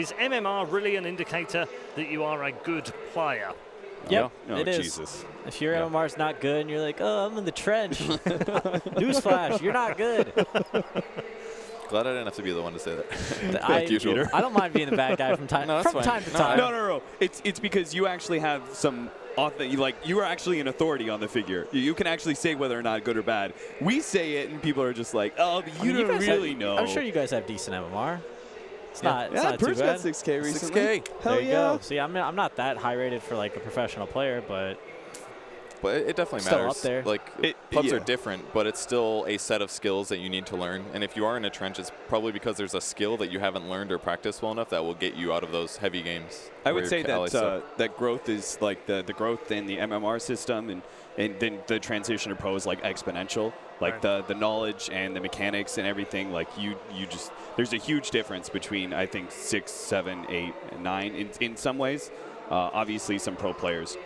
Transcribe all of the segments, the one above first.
Is MMR really an indicator that you are a good player? Yep, Oh, it is. Jesus. If your MMR's not good and you're like, oh, I'm in the trench. Newsflash, you're not good. Glad I didn't have to be the one to say that. Thank you, Peter. I don't mind being the bad guy from time to time. No. It's because you actually have some you are actually an authority on the figure. You can actually say whether or not good or bad. We say it and people are just like, oh, but you don't really know. I'm sure you guys have decent MMR. It's not too bad. Perch got 6K recently. 6K. There you go. See, I'm not that high rated for like a professional player, but it definitely still matters. Up there. Like pubs are different, but it's still a set of skills that you need to learn. And if you are in a trench, it's probably because there's a skill that you haven't learned or practiced well enough that will get you out of those heavy games. I would say that that growth is like the growth in the MMR system, and then the transition to pro is like exponential. Like the knowledge and the mechanics and everything, like you just there's a huge difference between I think 6, 7, 8, and 9 in some ways. Obviously, some pro players,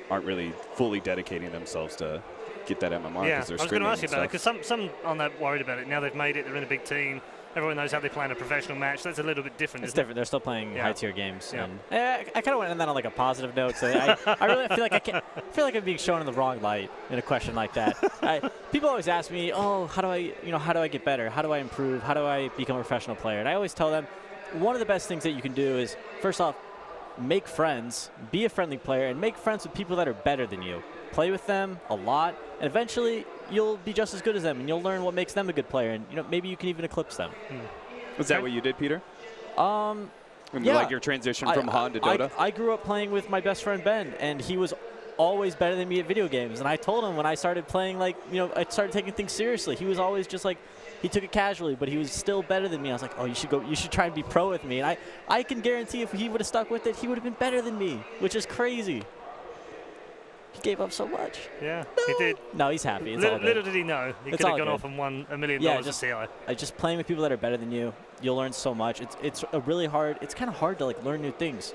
aren't really fully dedicating themselves to get that MMR. Yeah, they're I was going to ask you about it because some aren't that worried about it. Now they've made it, they're in a big team. Everyone knows how they play in a professional match. That's a little bit different. It's different. They're still playing high-tier games. Yeah. And I kind of went in that on like a positive note. So I really feel like I'm being shown in the wrong light in a question like that. People always ask me, oh, how do I get better? How do I improve? How do I become a professional player? And I always tell them, one of the best things that you can do is, first off, make friends, be a friendly player, and make friends with people that are better than you. Play with them a lot, and eventually you'll be just as good as them, and you'll learn what makes them a good player, and maybe you can even eclipse them. Was that what you did, Peter? Yeah. Like your transition from Han to Dota? I grew up playing with my best friend Ben, and he was always better than me at video games. And I told him when I started playing, I started taking things seriously. He was always just like, he took it casually, but he was still better than me. I was like, oh, you should try and be pro with me. And I can guarantee if he would have stuck with it, he would have been better than me, which is crazy. He gave up so much. Yeah, he did. No, he's happy. Little did he know. He could have gone off and won $1 million at CI. Just playing with people that are better than you, you'll learn so much. It's a really hard. It's kind of hard to learn new things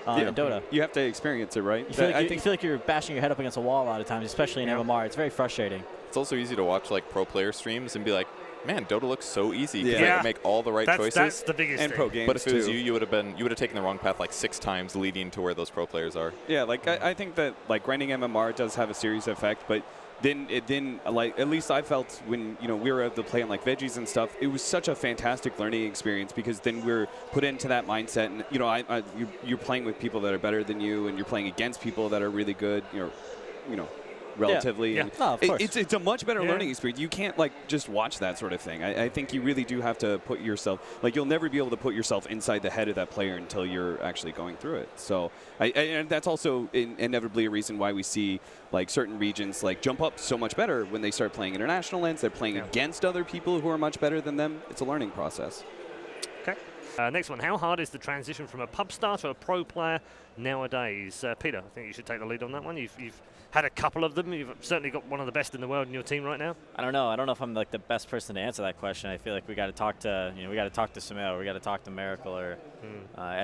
in Dota. You have to experience it, right? You feel like you're bashing your head up against a wall a lot of times, especially in MMR. It's very frustrating. It's also easy to watch pro player streams and be like, man, Dota looks so easy because I can make all the right choices. That's the biggest thing. Pro games but if it was you would have taken the wrong path 6 times leading to where those pro players are. Yeah, I think that grinding MMR does have a serious effect, but then at least I felt when we were able to play on veggies and stuff, it was such a fantastic learning experience because then we're put into that mindset, and you're playing with people that are better than you, and you're playing against people that are really good. Relatively. Yeah. No, of course. It's a much better learning experience. You can't just watch that sort of thing. I think you really do have to put yourself, you'll never be able to put yourself inside the head of that player until you're actually going through it. So and that's also inevitably a reason why we see certain regions jump up so much better when they start playing international lands. They're playing against other people who are much better than them. It's a learning process. Okay. Next one, how hard is the transition from a pub star to a pro player nowadays? Peter, I think you should take the lead on that one. You've had a couple of them. You've certainly got one of the best in the world in your team right now. I don't know if I'm the best person to answer that question. I feel like we got to talk to Sumail, we got to talk to Miracle or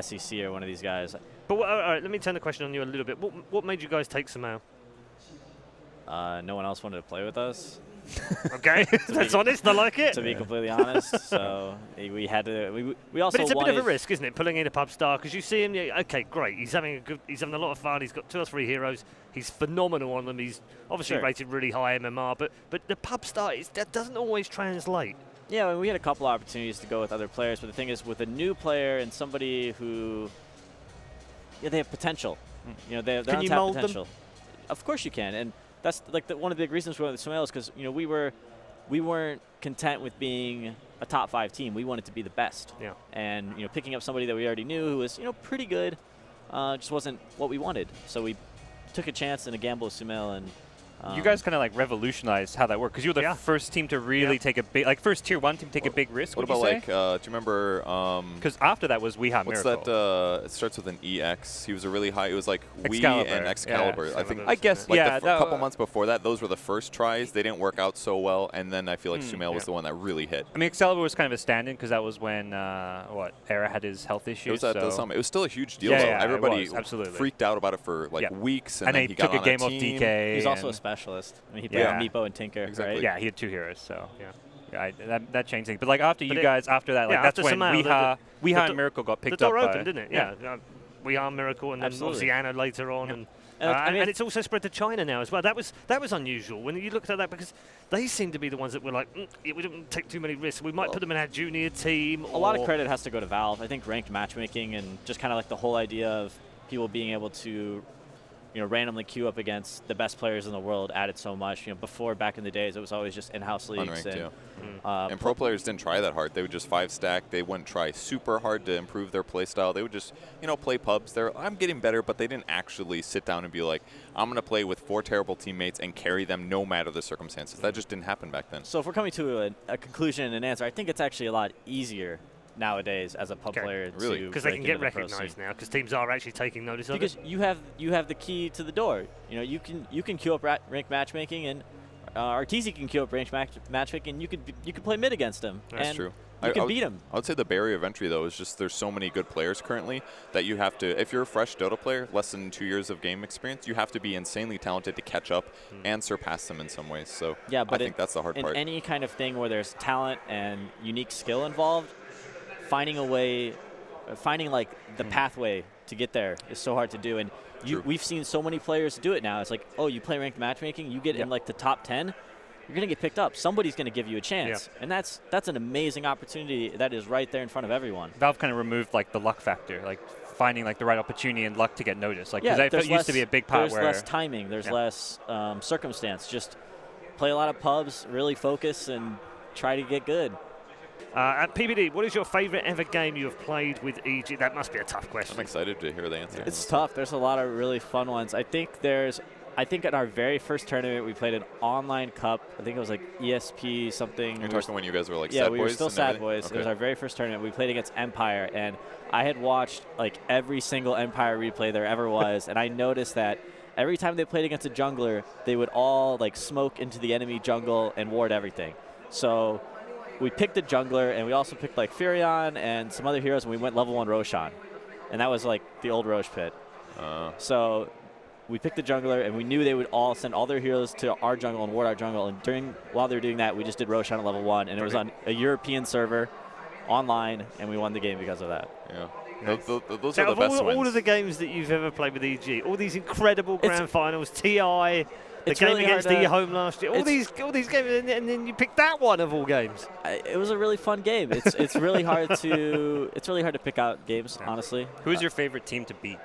SEC or one of these guys. But all right, let me turn the question on you a little bit. What made you guys take Sumail? No one else wanted to play with us. Okay, that's honest. I like it. To be completely honest, so we had to. We also. But it's a bit of a risk, isn't it? Pulling in a pub star because you see him. Okay, great. He's having a lot of fun. He's got 2 or 3 heroes. He's phenomenal on them. He's obviously rated really high MMR. But the pub star that doesn't always translate. Yeah, we had a couple opportunities to go with other players, but the thing is, with a new player and somebody who, they have potential. They're Can you mold potential. them? Of course you can, and that's one of the big reasons we went with Sumail is because we weren't content with being a top 5 team. We wanted to be the best. Yeah. And picking up somebody that we already knew who was pretty good, just wasn't what we wanted. So we took a chance and a gamble with Sumail, and you guys kind of revolutionized how that worked because you were the first team to really take a big, first tier 1 team to take a big risk. What about do you remember? Because after that was Weeha what's Miracle. that? It starts with an EX. He was a really high. It was Excalibur. Wii and Excalibur. Yeah. I guess. Yeah. A couple months before that, those were the first tries. They didn't work out so well, and then I feel like Sumail was the one that really hit. I mean, Excalibur was kind of a stand-in because that was when Era had his health issues. It was at the summit. It was still a huge deal. Yeah, though. yeah, Everybody absolutely freaked out about it for weeks, and then he took got a game on of team. DK. He's also a specialist. I mean, he played Meepo and Tinker, right? Yeah, he had 2 heroes, so yeah. Yeah, that changed things. But like after you guys, after that, like that's when Weeha and Miracle got picked up. The door opened, didn't it? Yeah. Weeha, Miracle, and then Absolutely. obviously Anna later on. Yep. And it's also spread to China now as well. That was unusual when you looked at that, because they seem to be the ones that were like, we don't take too many risks. We might put them in our junior team. A lot of credit has to go to Valve. I think ranked matchmaking and just kind of like the whole idea of people being able to, randomly queue up against the best players in the world added so much. Before, back in the days, it was always just in-house leagues. Unranked, and pro players didn't try that hard. They would just 5-stack. They wouldn't try super hard to improve their play style. They would just, play pubs. I'm getting better, but they didn't actually sit down and be like, I'm going to play with 4 terrible teammates and carry them no matter the circumstances. That just didn't happen back then. So if we're coming to a conclusion and an answer, I think it's actually a lot easier nowadays as a pub player really? Because they can get recognized now, because teams are actually taking notice of it. Because you have the key to the door. You can queue up ranked matchmaking, and Arteezy can queue up ranked matchmaking, and you can play mid against him. That's true. You can beat him. I would say the barrier of entry, though, is just there's so many good players currently that you have to, if you're a fresh Dota player, less than 2 years of game experience, you have to be insanely talented to catch up and surpass them in some ways. So yeah, but I think that's the hard part. In any kind of thing where there's talent and unique skill involved, finding like the pathway to get there is so hard to do. And we've seen so many players do it now. It's like, oh, you play ranked matchmaking, you get in like the top 10, you're going to get picked up. Somebody's going to give you a chance. And that's an amazing opportunity that is right there in front of everyone. Valve kind of removed like the luck factor, like finding like the right opportunity and luck to get noticed. Like, because it used to be a big part where there's less timing, there's less circumstance. Just play a lot of pubs, really focus, and try to get good. At PPD, what is your favorite ever game you have played with EG? That must be a tough question. I'm excited to hear the answer. It's tough. There's a lot of really fun ones. I think in our very first tournament, we played an online cup. I think it was like ESP something. You're talking when you guys were like sad boys? Yeah, we were still sad boys. Okay. It was our very first tournament. We played against Empire, and I had watched like every single Empire replay there ever was, and I noticed that every time they played against a jungler, they would all like smoke into the enemy jungle and ward everything. So we picked a jungler, and we also picked like Furion and some other heroes, and we went level 1 Roshan. And that was like the old Roche pit. So we picked the jungler, and we knew they would all send all their heroes to our jungle and ward our jungle. And while they were doing that, we just did Roshan at level 1. And it was on a European server, online, and we won the game because of that. Yeah. Nice. Those are the best wins. All of the games that you've ever played with EG, all these incredible grand finals, TI, the game really against the home last year, all these games, and then you picked that one of all games. It was a really fun game. It's really hard to pick out games, honestly. Who's your favorite team to beat?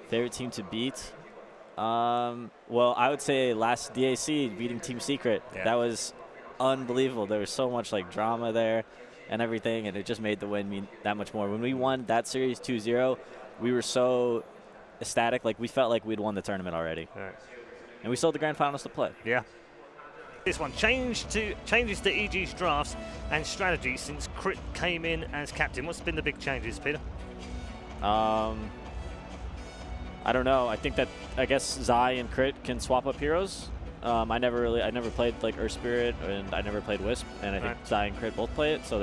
Favorite team to beat? Well, I would say last DAC beating Team Secret. Yeah. That was unbelievable. There was so much like drama there and everything, and it just made the win mean that much more. When we won that series 2-0, we were so ecstatic. Like we felt like we'd won the tournament already. Right. And we still had the grand finals to play. Yeah. This one changes to EG's drafts and strategy since Crit came in as captain. What's been the big changes, Peter? I don't know. I guess Zai and Crit can swap up heroes. I never played like Earth Spirit, and I never played Wisp, and I think Zai and Crit both play it, so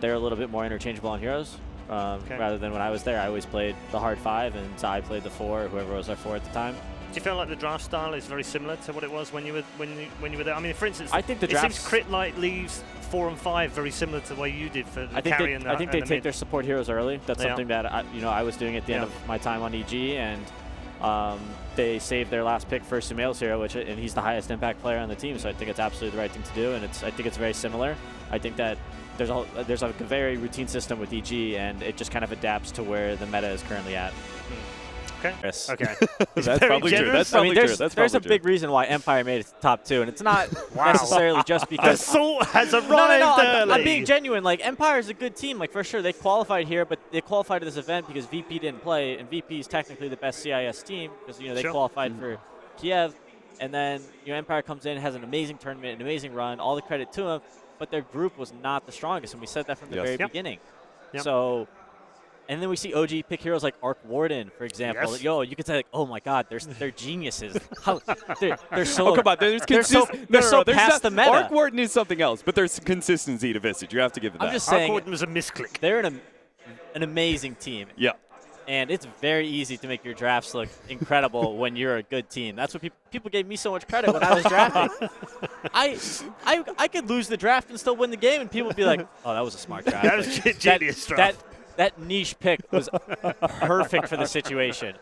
they're a little bit more interchangeable on heroes. Rather than when I was there, I always played the hard 5, and Zai played the 4, whoever was our 4 at the time. Do you feel like the draft style is very similar to what it was when you were there? I mean, for instance, I think it seems Crit Light leaves 4 and 5 very similar to the way you did for the carry and the I think they take mid. their support heroes early. That's something that I was doing at the end of my time on EG, and they saved their last pick for Sumail's hero, and he's the highest impact player on the team. So I think it's absolutely the right thing to do, and I think it's very similar. I think that there's a very routine system with EG, and it just kind of adapts to where the meta is currently at. Okay. Yes. Okay. That's probably true. That's probably true. There's a big reason why Empire made it to top 2, and it's not necessarily just because Assault has arrived early. I'm being genuine. Like Empire is a good team. Like for sure, they qualified here, but they qualified to this event because VP didn't play, and VP is technically the best CIS team because they qualified for Kiev, and then Empire comes in, has an amazing tournament, an amazing run. All the credit to them, but their group was not the strongest, and we said that from the very beginning. Yep. So. And then we see OG pick heroes like Arc Warden, for example. Yes. You could say like, oh my God, they're geniuses. They're so. Oh come on, they're so past the meta. Arc Warden is something else, but there's consistency to Visage. You have to give it that. I'm just saying. Arc Warden was a misclick. They're an amazing team. Yeah. And it's very easy to make your drafts look incredible when you're a good team. That's what people gave me so much credit when I was drafting. I could lose the draft and still win the game, and people would be like, "Oh, that was a smart draft. That was genius draft." That niche pick was perfect for the situation."